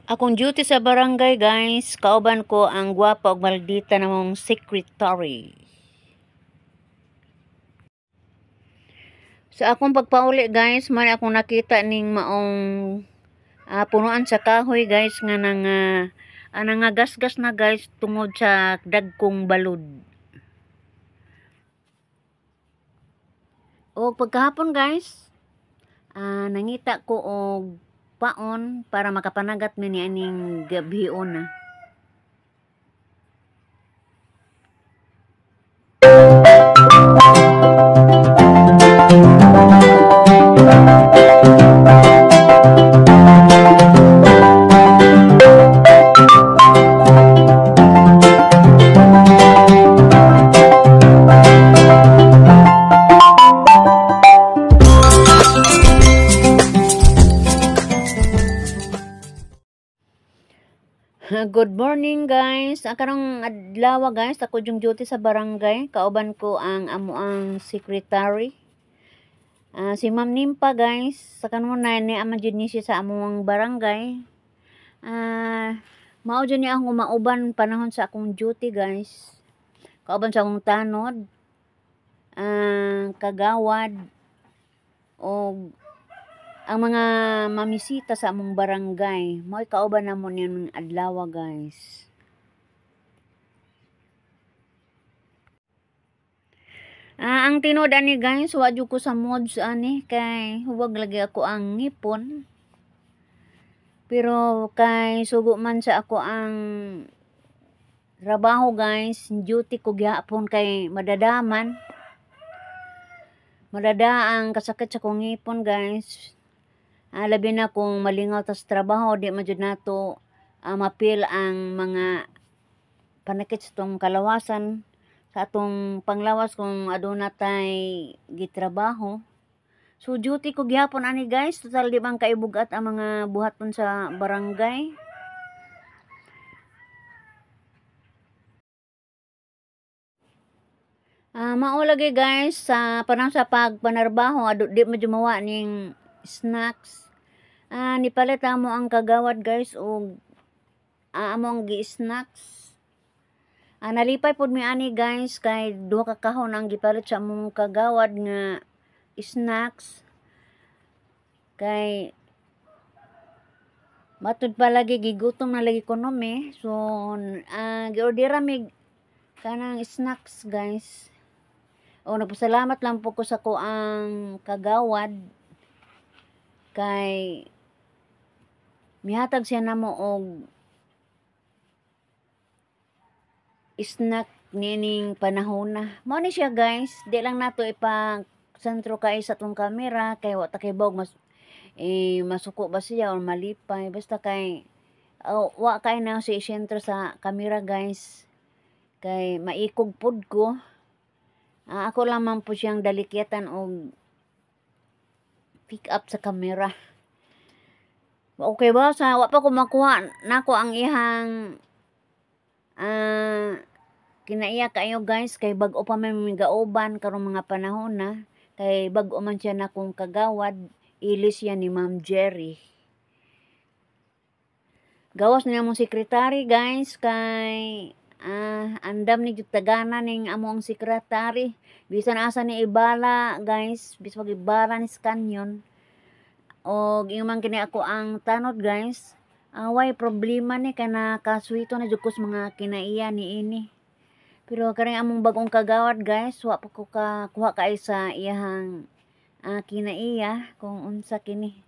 Akong duty sa barangay, guys, kauban ko ang gwapa ug maldita namong secretary. Sa akong pagpauli, guys, man akong nakita ning maong punuan sa kahoy, guys, nga nangagasgas na, guys, tungod sa dagkong balod. O pagkahapon, guys, nangita ko og paon para makapanagat mi ni aning gabion na. Good morning, guys. Karong adlaw, guys, ako yung duty sa barangay. Kauban ko ang amuang secretary. Si Ma'am Nimpa, guys. Sa kanunay ni ama jud ni siya sa amuang barangay. Mao jud ni akong mauban panahon sa akong duty, guys. Kauban sa akong tanod, kagawad, o ang mga mamisita sa among barangay. Mo'y kauban namon yung adlaw, guys. Ang tinod ani, guys, wa jud ko sa mods ani kay huwag lagi ako ang ngipon. Pero kay sugo man sa ako ang trabaho, guys, duty ko gyapon kay madadaman. Madadaang kasakit sa kong ngipon, guys. Labi na kung malingaw tas trabaho, di man jud nato mapil ang mga panakit sa itong kalawasan sa atong panglawas kung aduna tay gitrabaho. So duty ko gyapon ani, guys. Total di bang kaibugat ang mga buhaton sa barangay. Mao lagi, guys, sa panahon sa pagpanarbaho di majumawa ning snacks. Nipalit mo ang kagawad, guys, o among gi-snacks. Nalipay pod mi ani, guys, kay duha ka kahon ang gipalit sa among kagawad nga snacks. Kay matud pa lagi gigutom na lagi konomi. So giordera mi kanang snacks, guys. O nagpasalamat lang po ko sa ko ang kagawad kay mihatag siya namo og snack nining panahon na. Mao ni siya, guys. Di lang nato ipang sentro kay sa tong camera kay wa ta kay bog masuko ba siya or malipay. Basta kay wa kay na si sentro sa camera, guys. Kay maikog pod ko. Ako lang man po siyang dalikyatan og pick up sa camera. Okay ba? Wa pa ko makuha nako ang ihang kinaiya kayo, guys, kay bag-o pa may gauban karong mga panahon na. Kay bag-o man siya na kung kagawad. Ilis yan ni Ma'am Jerry. Gawas na mong sekretary, guys, kay andam ni jutagana ning among sekretary. Bisan asa ni ibala, guys, bisan pag ibala ni kanyon. O man kini ako ang tanod, guys. Way problema ni kay nakaswito na jud ko sa mga kinaiya ni ini. Pero karing among bagong kagawad, guys, wa pa ko kuha kay sa iyang kinaiya kung unsa kini.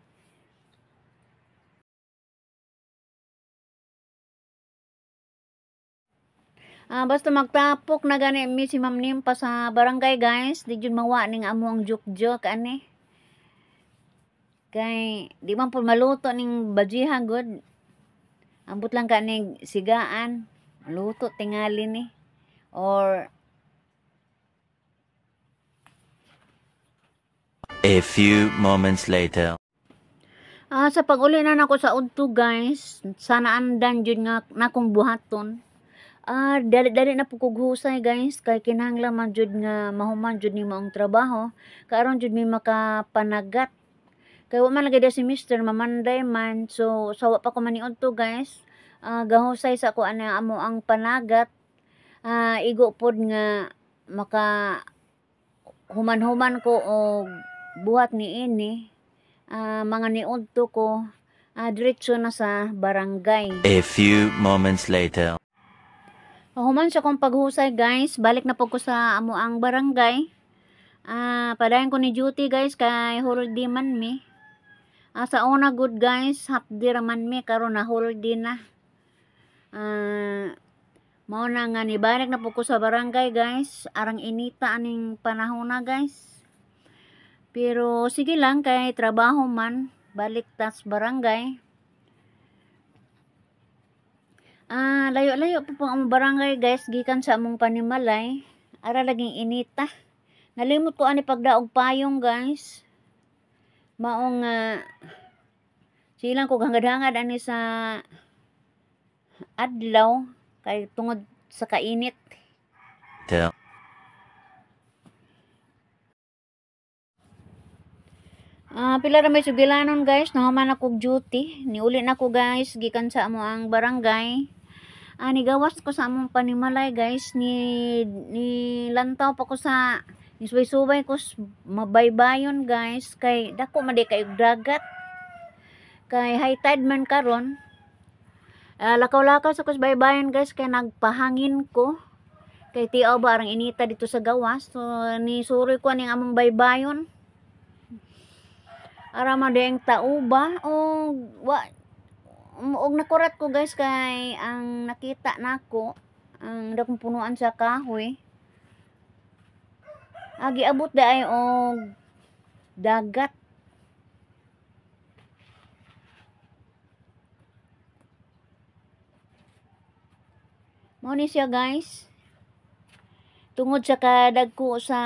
Basta magtapok na gani mi si Ma'am Nimpa sa barangay, guys. Di jud mawa ning among juk-juk ani. Kay di man po maluto ning bajiha good. Ambot lang ka ning sigaan. Maluto tingali ni. Or a few moments later. Sa pag-uli na nako sa udto, guys. Sana andan jud nga nakong buhaton. Dali na po kughusay, guys, kay kinahanglan man jud nga mahuman jud ni maong trabaho karon jud mi makapanagat Kay wa man lagi da si Mister mamanday man. So sawa pa ko maniud to guys. Gahusay sa ko ana amo ang panagat. Igo pod nga maka human-human ko og buhat ni ini. Mga niudto ko diretso na sa barangay. A few moments later. Human sa kong paghusay guys, balik na po ko sa amo ang barangay. Padayon ko ni duty guys kay holiday man mi. Sa una good guys, half day raman mi karon na holiday na. Mao na nga ni balik na po ko sa barangay guys, arang inita aning panahon na guys. Pero sige lang kay trabaho man, balik tas barangay. Layo-layo po ang barangay guys, gikan sa among Panimalay. Ara laging inita. Nalimot ko ani pagdaog payong guys. Maong silang ko hangad-hangad ani sa adlaw kay tungod sa kainit. Till. Pila ra may sugilanon guys, nahuman ako duty. Niuli na ko guys, gikan sa amo ang barangay. Nigawas ko sa among Panimalay guys, ni lantaw pa ko sa nisubay-subay ko mabaybayon guys, kay dako man di kayog dagat. Kay high tide man karon. Lakaw-lakaw sa baybayon guys, kay nagpahangin ko. Kay tiaw ba arang inita dito sa gawas. So ni suri ko ning among baybayon. Ara man ding tauba og nakurat ko guys kay ang nakita nako ang dakong punuan sa kahoy. Giabot daay og dagat. Mao ni siya guys. Tungod sa kadagko sa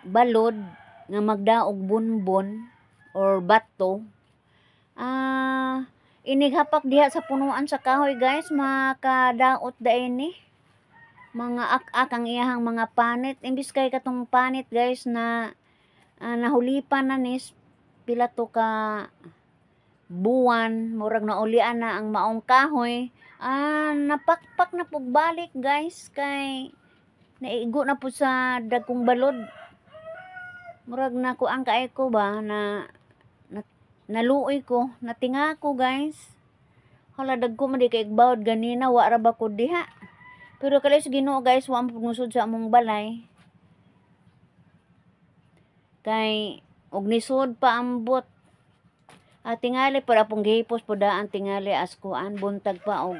balod nga magdaog bunbon or bato. Inighapak diha sa punuan sa kahoy guys, makadaot daay ni. Mga ak-ak ang iyahang mga panit. Imbis kay katong panit guys na nahulipan na nis pila to ka buwan, murag naulian na ang maong kahoy. Napakpak na pug balik guys kay naigo na po sa dagkong balod. Murag na ko ang kaay ko ba na naluoy ko, natinga ko guys. Hala dagko man di kay igbawd ganina wa ra ba ko diha. Pero kalay sa Ginoo guys, wa mo pagmusod sa among balay. Kay og nisod pa ambot. Tingali para pong gihipos po daan tingali askuan buntag pa og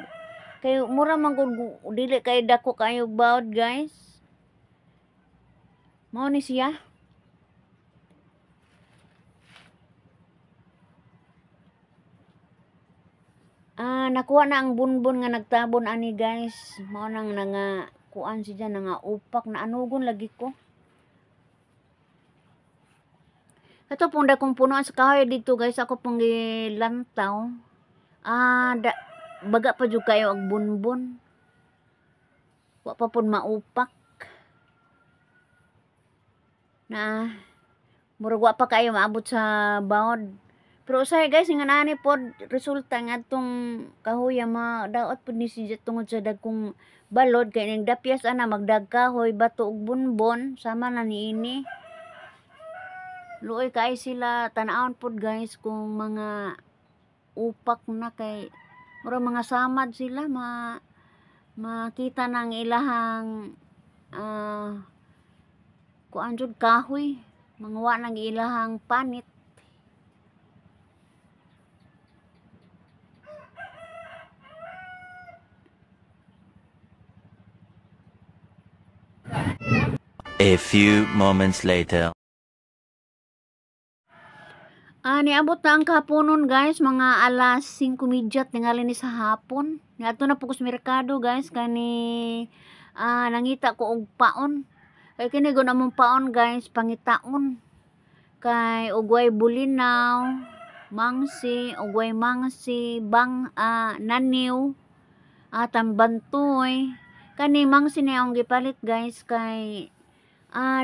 kay mura man gud dili kay dako kayo bawd guys. Mao ni siya. Nakuha na ang bunbon nga nagtabon ani guys. Mao nang nga kuan siya nga upak na anugon lagi ko. Ito pong dakong punuan sa kahoy dito guys, ako pong gilantaw. Baga pa jud kayo ang bunbon. Wa pa pud maupak. Murag wa pa kayo maabot sa bawd. Pero usay guys, nga nani pod resulta nga tong kahoy daot pud ni siya tungod sa dagkong balod kay ning dapyas ana magdag kahoy bato ug bunbon sama na niini. Luoy kay sila tan-awon pod guys kung mga upak na kay mura mga samad sila makita nang ilahang kuan jud kahoy mga wa nang ilahang panit. A few moments later. Niabot na ang kahaponon guys, mga alas 5:30 tingali ni sa hapon. Niadto na po ko sa merkado guys, kani nangita ko og paon. Kay kini gud among paon guys, pangitaon. Kay ugway bulinaw, mangsi, ugway mangsi, naniw, tambantoy. Kani mangsi ni ang gipalit guys kay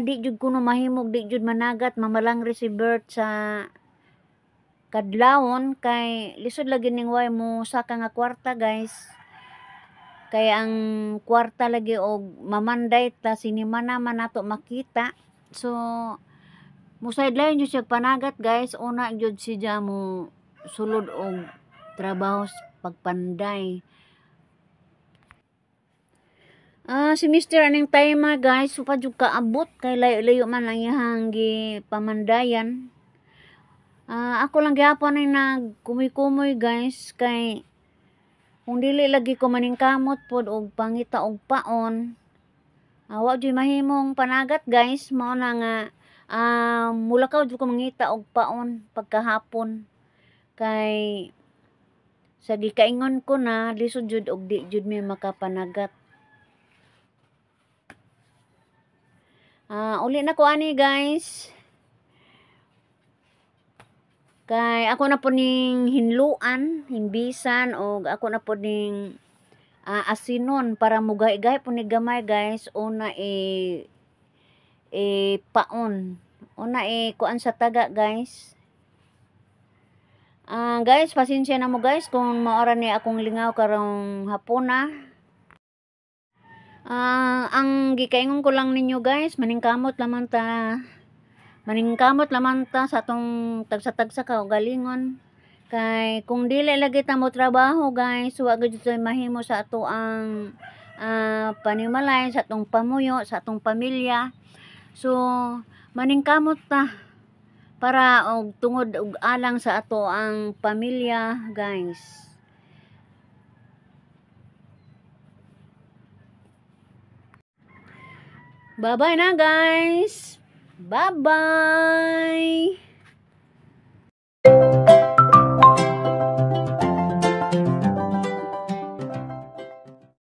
di jud kuno mahimog, di jud managat, mamalang receiver sa kadlawon kay lisod lagi ning way mo saka nga kwarta guys. Kay ang kwarta lagi og mamanday ta sinimana man nato makita. So musaydlayon jud siya panagat guys. Una jud siya mo sulod og trabaho sa pagpanday. Si Mr. aning time guys, so pa jud kaabot kay layo-layo man ang iyang pamandayan. Ako lang gyapon ay nagkumoy-kumoy guys kay kung dili lagi ko maningkamot pod og pangita og paon. Wa jud mahimong panagat guys, mao na nga mulakaw jud ko mangita og paon pagkahapon. Kay sa gikaingon ko na lisod jud og di jud mi makapanagat. Uli na ko ani guys. Kay ako na po ning hinluan, himbisan og ako na po ning asinon para mugay-gay po ni gamay guys. Una paon. Una kuan sa taga guys. Guys, pasensya na mo guys kung maora ni akong lingaw karong hapon. Ang gikaingon ko lang ninyo guys, maningkamot lamang ta sa atong tagsa-tagsa kaugalingon. Kay kung dili lagi ta mo trabaho guys, wa gyud tay mahimo sa ato ang panimalay, sa atong pamuyo, sa atong pamilya. So maningkamot ta para og tungod og alang sa ato ang pamilya guys. Bye-bye na guys. Bye-bye.